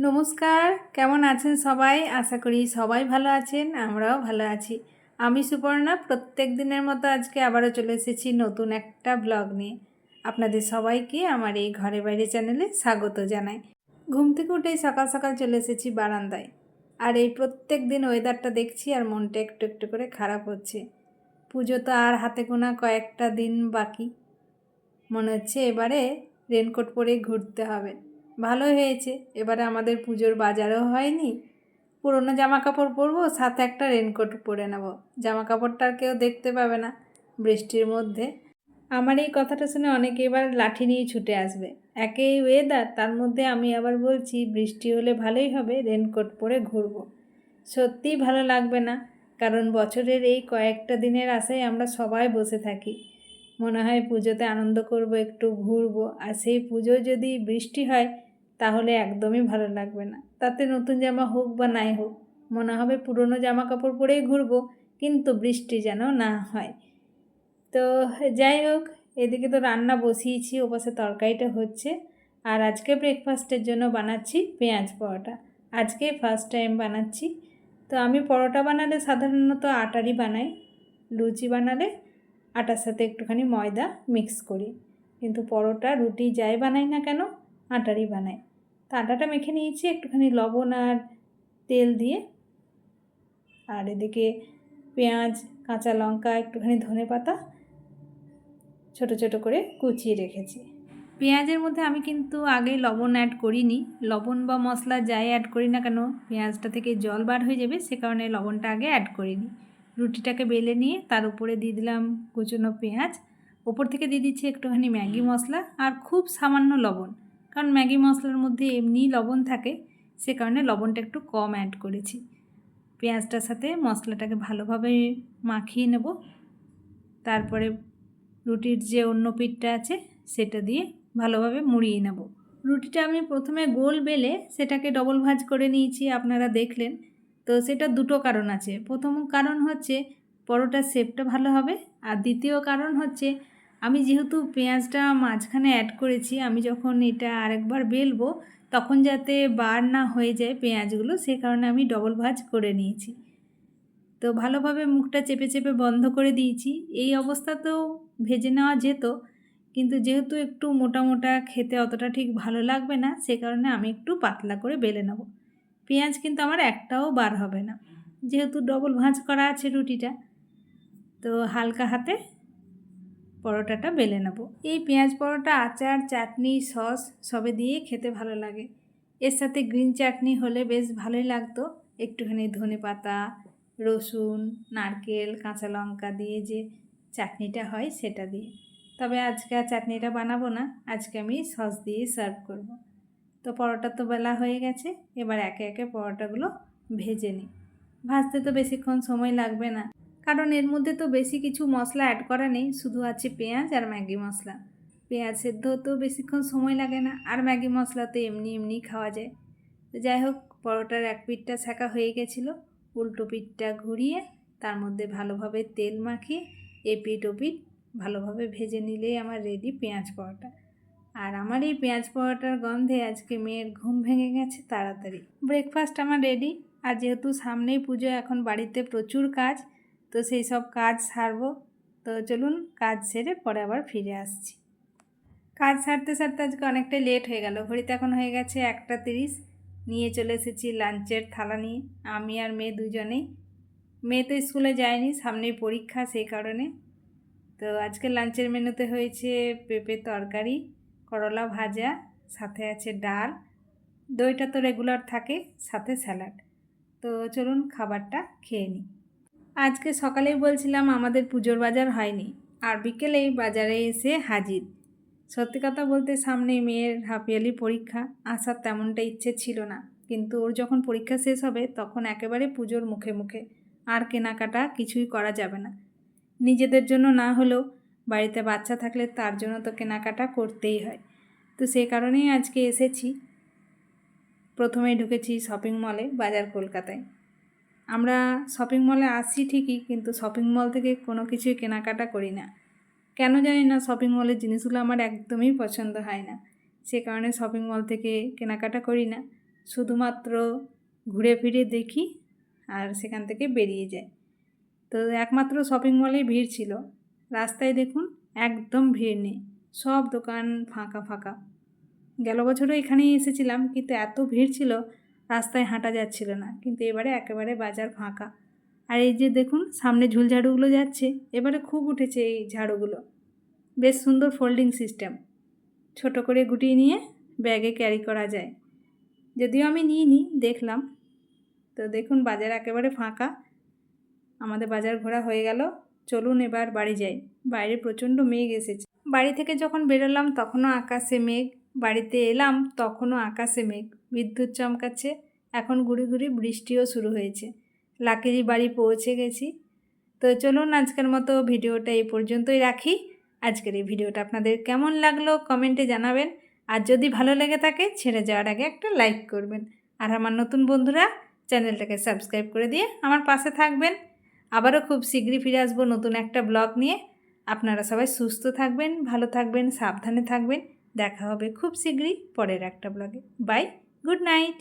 নমস্কার, কেমন আছেন সবাই? আশা করি সবাই ভালো আছেন, আমরাও ভালো আছি। আমি সুপর্ণা প্রত্যেক দিনের মতো আজকে আবারও চলে এসেছি নতুন একটা ব্লগ নিয়ে। আপনাদের সবাইকে আমার এই ঘরে বাইরে চ্যানেলে স্বাগত জানাই। ঘুম থেকে উঠেই সকাল সকাল চলে এসেছি বারান্দায়। আর এই প্রত্যেক দিন ওয়েদারটা দেখছি আর মনটা একটু একটু করে খারাপ হচ্ছে। পুজো তো আর হাতে গোনা কয়েকটা দিন বাকি। মনে হচ্ছে এবারে রেনকোট পরে ঘুরতে হবে। ভালো হয়েছে, এবারে আমাদের পুজোর বাজারও হয়নি। পুরনো জামা কাপড় পরবো, সাথে একটা রেনকোট পরে নেব। জামা কাপড়টা আর কেউ দেখতে পাবে না বৃষ্টির মধ্যে। আমার এই কথাটা শুনে অনেকে এবার লাঠি নিয়ে ছুটে আসবে। একেই ওয়েদার, তার মধ্যে আমি আবার বলছি বৃষ্টি হলে ভালোই হবে, রেনকোট পরে ঘুরবো। সত্যিই ভালো লাগবে না, কারণ বছরের এই কয়েকটা দিনের আশায় আমরা সবাই বসে থাকি। মনে হয় পুজোতে আনন্দ করব, একটু ঘুরবো, আর সেই পুজো যদি বৃষ্টি হয় তাহলে একদমই ভালো লাগবে না। তাতে নতুন জামা হোক বা নাই হোক, মনে হবে পুরনো জামা কাপড় পরেই ঘুরবো, কিন্তু বৃষ্টি যেন না হয়। তো যাই হোক, এদিকে তো রান্না বসিয়েছি, ওপাশে তরকারিটা হচ্ছে। আর আজকে ব্রেকফাস্টের জন্য বানাচ্ছি পেঁয়াজ পরোটা। আজকে ফার্স্ট টাইম বানাচ্ছি। তো আমি পরোটা বানালে সাধারণত আটারই বানাই, লুচি বানালে আটার সাথে একটুখানি ময়দা মিক্স করি, কিন্তু পরোটা রুটি যাই বানাই না কেন আটারই বানাই। তো আটাটা মেখে নিয়েছি একটুখানি লবণ আর তেল দিয়ে। আর এদিকে পেঁয়াজ, কাঁচা লঙ্কা, একটুখানি ধনেপাতা ছোটো ছোটো করে কুচিয়ে রেখেছি। পেঁয়াজের মধ্যে আমি কিন্তু আগে লবণ অ্যাড করিনি। লবণ বা মশলা যাই অ্যাড করি না কেন পেঁয়াজটা থেকে জল বার হয়ে যাবে, সে কারণে লবণটা আগে অ্যাড করিনি। রুটিটাকে বেলে নিয়ে তার উপরে দিয়ে দিলাম কুচনো পেঁয়াজ, ওপর থেকে দিয়ে দিচ্ছি একটুখানি ম্যাগি মশলা আর খুব সামান্য লবণ, কারণ ম্যাগি মশলার মধ্যে এমনিই লবণ থাকে, সে কারণে লবণটা একটু কম অ্যাড করেছি। পেঁয়াজটার সাথে মশলাটাকে ভালোভাবে মাখিয়ে নেব। তারপরে রুটির যে অন্য পিঠটা আছে সেটা দিয়ে ভালোভাবে মুড়িয়ে নেব। রুটিটা আমি প্রথমে গোল বেলে সেটাকে ডবল ভাঁজ করে নিয়েছি, আপনারা দেখলেন। তো সেটা দুটো কারণ আছে। প্রথম কারণ হচ্ছে পরোটার শেপটা ভালো হবে, আর দ্বিতীয় কারণ হচ্ছে আমি যেহেতু পেঁয়াজটা মাঝখানে অ্যাড করেছি, আমি যখন এটা আরেকবার বেলবো তখন যাতে বার না হয়ে যায় পেঁয়াজগুলো, সে কারণে আমি ডবল ভাঁজ করে নিয়েছি। তো ভালোভাবে মুখটা চেপে চেপে বন্ধ করে দিয়েছি। এই অবস্থাতেও ভেজে নেওয়া যেত, কিন্তু যেহেতু একটু মোটা মোটা খেতে অতটা ঠিক ভালো লাগবে না, সে কারণে আমি একটু পাতলা করে বেলে নেব। পেঁয়াজ কিন্তু আমার একটাও বার হবে না, যেহেতু ডবল ভাঁজ করা আছে রুটিটা। তো হালকা হাতে পরোটাটা বেলে নেব। এই পেঁয়াজ পরোটা আচার, চাটনি, সস সবে দিয়ে খেতে ভালো লাগে। এর সাথে গ্রিন চাটনি হলে বেশ ভালোই লাগতো, একটুখানি ধনেপাতা, রসুন, নারকেল, কাঁচা লঙ্কা দিয়ে যে চাটনিটা হয় সেটা দিয়ে। তবে আজকে আর চাটনিটা বানাবো না, আজকে আমি সস দিয়ে সার্ভ করব। তো পরোটা তো বেলা হয়ে গেছে, এবার একে একে পরোটাগুলো ভেজে নিই। ভাজতে তো বেশিক্ষণ সময় লাগবে না, কারণ এর মধ্যে তো বেশি কিছু মশলা অ্যাড করা নেই, শুধু আছে পেঁয়াজ আর ম্যাগি মশলা। পেঁয়াজ সেদ্ধ হতেও বেশিক্ষণ সময় লাগে না, আর ম্যাগি মশলা তো এমনি এমনি খাওয়া যায়। তো যাই হোক, পরোটার এক পিঠটা সেঁকা হয়ে গেছিলো, উল্টো পিঠটা ঘুরিয়ে তার মধ্যে ভালোভাবে তেল মাখিয়ে এপিঠ ওপিঠ ভালোভাবে ভেজে নিলেই আমার রেডি পেঁয়াজ পরোটা। আর আমার এই পেঁয়াজ পরোটার গন্ধে আজকে মেয়ের ঘুম ভেঙে গেছে তাড়াতাড়ি। ব্রেকফাস্ট আমার রেডি। আর যেহেতু সামনেই পুজো, এখন বাড়িতে প্রচুর কাজ, তো সেই সব কাজ সারবো। তো চলুন কাজ সেরে পরে আবার ফিরে আসছি। কাজ সারতে সারতে আজকে অনেকটাই লেট হয়ে গেল, ঘড়িতে এখন হয়ে গেছে 1:30। নিয়ে চলে এসেছি লাঞ্চের থালা নিয়ে, আমি আর মেয়ে দুজনেই। মেয়ে তো স্কুলে যায়নি, সামনেই পরীক্ষা, সেই কারণে। তো আজকে লাঞ্চের মেনুতে হয়েছে পেঁপে তরকারি, করলা ভাজা, সাথে আছে ডাল, দইটা তো রেগুলার থাকে, সাথে স্যালাড। তো চলুন খাবারটা খেয়ে নিই। আজকে সকালেই বলছিলাম আমাদের পুজোর বাজার হয়নি, আর বিকেলেই বাজারে এসে হাজির। সত্যি কথা বলতে সামনেই মেয়ের হাফ ইয়ারলি পরীক্ষা, আসার তেমনটা ইচ্ছে ছিল না, কিন্তু ওর যখন পরীক্ষা শেষ হবে তখন একেবারে পুজোর মুখে মুখে, আর কেনাকাটা কিছুই করা যাবে না। নিজেদের জন্য না হলেও বাড়িতে বাচ্চা থাকলে তার জন্য তো কেনাকাটা করতেই হয়। তো সেই কারণেই আজকে এসেছি। প্রথমেই ঢুকেছি শপিং মলে, বাজার কলকাতায়। আমরা শপিং মলে আসি ঠিকই, কিন্তু শপিং মল থেকে কোনো কিছুই কেনাকাটা করি না। কেন জানি না, শপিং মলের জিনিসগুলো আমার একদমই পছন্দ হয় না, সে কারণে শপিং মল থেকে কেনাকাটা করি না। শুধুমাত্র ঘুরে ফিরে দেখি আর সেখান থেকে বেরিয়ে যাই। তো একমাত্র শপিং মলেই ভিড় ছিল। রাস্তায় দেখুন একদম ভিড় নেই, সব দোকান ফাঁকা ফাঁকা। গেল বছরও এখানেই এসেছিলাম, কিন্তু এত ভিড় ছিল রাস্তায় হাঁটা যাচ্ছিল না, কিন্তু এবারে একেবারে বাজার ফাঁকা। আর এই যে দেখুন সামনে ঝুলঝাড়ুগুলো যাচ্ছে, এবারে খুব উঠেছে এই ঝাড়ুগুলো, বেশ সুন্দর ফোল্ডিং সিস্টেম, ছোট করে গুটিয়ে নিয়ে ব্যাগে ক্যারি করা যায়। যদিও আমি নিইনি, দেখলাম। তো দেখুন বাজার একেবারে ফাঁকা, আমাদের বাজার ঘোরা হয়ে গেল। চলুন এবার বাড়ি যাই, বাইরে প্রচণ্ড মেঘ এসেছে। বাড়ি থেকে যখন বেরোলাম তখনও আকাশে মেঘ, বাড়িতে এলাম তখনও আকাশে মেঘ, বিদ্যুৎ চমকাচ্ছে, এখন গুড়ি গুড়ি বৃষ্টিও শুরু হয়েছে। লাকিলি বাড়ি পৌঁছে গেছি। তো চলুন আজকের মতো ভিডিওটা এই পর্যন্তই রাখি। আজকের এই ভিডিওটা আপনাদের কেমন লাগলো কমেন্টে জানাবেন, আর যদি ভালো লেগে থাকে ছেড়ে যাওয়ার আগে একটা লাইক করবেন। আর আমার নতুন বন্ধুরা চ্যানেলটাকে সাবস্ক্রাইব করে দিয়ে আমার পাশে থাকবেন। আবারও খুব শীঘ্রই ফিরে আসবো নতুন একটা ব্লগ নিয়ে। আপনারা সবাই সুস্থ থাকবেন, ভালো থাকবেন, সাবধানে থাকবেন। দেখা হবে খুব শীঘ্রই পরের একটা ব্লগে। Bye, good night.